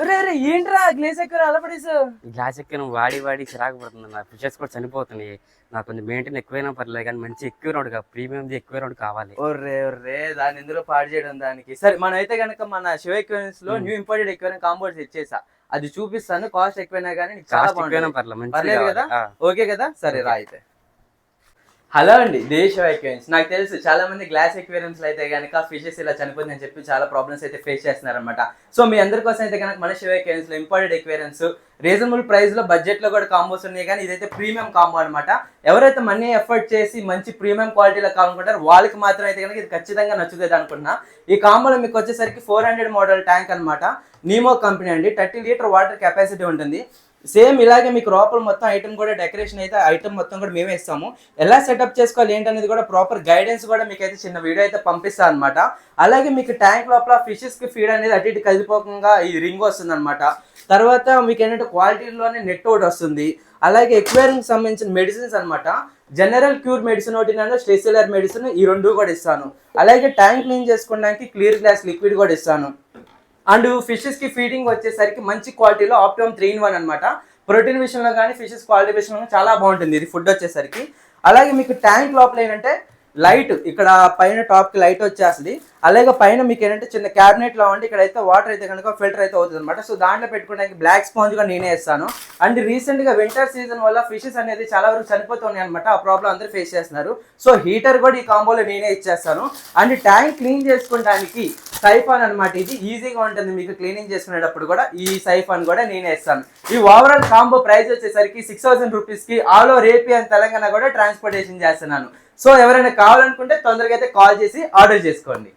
ఏంట్రా గ్లాస్ ఎక్కువ అలా పడేసావు? గ్లాస్ ఎక్కిన వాడి చిరాకు పడుతుంది. నా ఫిషెస్ కూడా చనిపోతున్నాయి. నాకు కొంచెం మెయింటైన్ ఎక్కువైనా పర్లేదు కానీ మంచి ఎక్కువ రోడ్ ప్రీమియం ఎక్కువ రోడ్ కావాలి. ఒర్రే దాన్ని ఇందులో పాడు చేయడం దానికి. సరే మనం అయితే కనుక మన శివ ఎక్వేరియన్స్ లో న్యూ ఇంపోర్టెడ్ ఎక్వేరియం కాంబోర్డ్స్ ఇచ్చేసా, అది చూపిస్తాను. కాస్ట్ ఎక్కువైనా కానీ చాలా పర్లేదు కదా? ఓకే కదా? సరే రా అయితే. హలో అండి, దేశ్ ఎక్వేరియన్స్. నాకు తెలుసు చాలా మంది గ్లాస్ ఎక్వేరియన్స్ అయితే కనుక ఫిషెస్ ఇలా చనిపోతుంది అని చెప్పి చాలా ప్రాబ్లమ్స్ అయితే ఫేస్ చేస్తున్నారనమాట. సో మీ అందరి కోసం అయితే కనుక మన శివ ఎక్వేరియన్స్ లో ఇంపోర్టెడ్ ఎక్వేరియన్స్ రీజనబుల్ ప్రైస్ లో బడ్జెట్ లో కూడా కాంబోస్ ఉన్నాయి. కానీ ఇదైతే ప్రీమియం కాంబో అనమాట. ఎవరైతే మనీ ఎఫర్ట్ చేసి మంచి ప్రీమియం క్వాలిటీలో కావాలనుకుంటారో వాళ్ళకి మాత్రం అయితే కనుక ఇది ఖచ్చితంగా నచ్చుతుంది అనుకుంటున్నా. ఈ కాంబోలో మీకు వచ్చేసరికి 400 మోడల్ ట్యాంక్ అనమాట. నీమో కంపెనీ అండి. 30 లీటర్ వాటర్ కెపాసిటీ ఉంటుంది. సేమ్ ఇలాగే మీకు లోపల మొత్తం ఐటమ్ కూడా డెకరేషన్ అయితే ఐటమ్ మొత్తం కూడా మేమే ఇస్తాము. ఎలా సెటప్ చేసుకోవాలి ఏంటనేది కూడా ప్రాపర్ గైడెన్స్ కూడా మీకు అయితే చిన్న వీడియో అయితే పంపిస్తాను అనమాట. అలాగే మీకు ట్యాంక్ లోపల ఫిషెస్ కి ఫీడ్ అనేది అటు ఇటు కదిలిపోకుండా ఈ రింగ్ వస్తుంది అనమాట. తర్వాత మీకు ఏంటంటే క్వాలిటీలోనే నెట్ ఒకటి వస్తుంది. అలాగే ఎక్వేరియం సంబంధించిన మెడిసిన్స్ అనమాట. జనరల్ క్యూర్ మెడిసిన్ ఒకటి, స్టెసిలర్ మెడిసిన్, ఈ రెండు కూడా ఇస్తాను. అలాగే ట్యాంక్ క్లీన్ చేసుకోవడానికి క్లియర్ గ్లాస్ లిక్విడ్ కూడా ఇస్తాను. అండ్ ఫిషెస్ కి ఫీడింగ్ వచ్చేసరికి మంచి క్వాలిటీలో ఆప్టిమమ్ 3-in-1 అనమాట. ప్రోటీన్ విషయంలో కానీ ఫిషెస్ క్వాలిటీ విషయంలో చాలా బాగుంటుంది ఇది ఫుడ్ వచ్చేసరికి. అలాగే మీకు ట్యాంక్ లోపల ఏంటంటే లైట్ ఇక్కడ పైన టాప్ కి లైట్ వచ్చేస్తుంది. అలాగే పైన మీకు ఏంటంటే చిన్న క్యాబినెట్ లో ఉండి ఇక్కడైతే వాటర్ అయితే కనుక ఫిల్టర్ అయితే అవుతుంది అనమాట. సో దాంట్లో పెట్టుకోవడానికి బ్లాక్ స్పాంజ్ గా నేనే ఇస్తాను. అండ్ రీసెంట్ గా వింటర్ సీజన్ వల్ల ఫిషెస్ అనేది చాలా వరకు చనిపోతున్నాయి అనమాట. ఆ ప్రాబ్లం అందరూ ఫేస్ చేస్తున్నారు. సో హీటర్ కూడా ఈ కాంబోలో నేనే ఇచ్చేస్తాను. అండ్ ట్యాంక్ క్లీన్ చేసుకోవడానికి సైఫాన్ అనమాట. ఇది ఈజీగా ఉంటుంది మీకు క్లీనింగ్ చేసుకునేటప్పుడు కూడా. ఈ సైఫాన్ కూడా నేనే ఇస్తాను. ఈ ఓవరాల్ కాంబో ప్రైస్ వచ్చేసరికి 6000 రూపీస్ కి all over AP and Telangana కూడా ట్రాన్స్పోర్టేషన్ చేస్తున్నాను. సో ఎవరైనా కావాలనుకుంటే తొందరగా అయితే కాల్ చేసి ఆర్డర్ చేసుకోండి.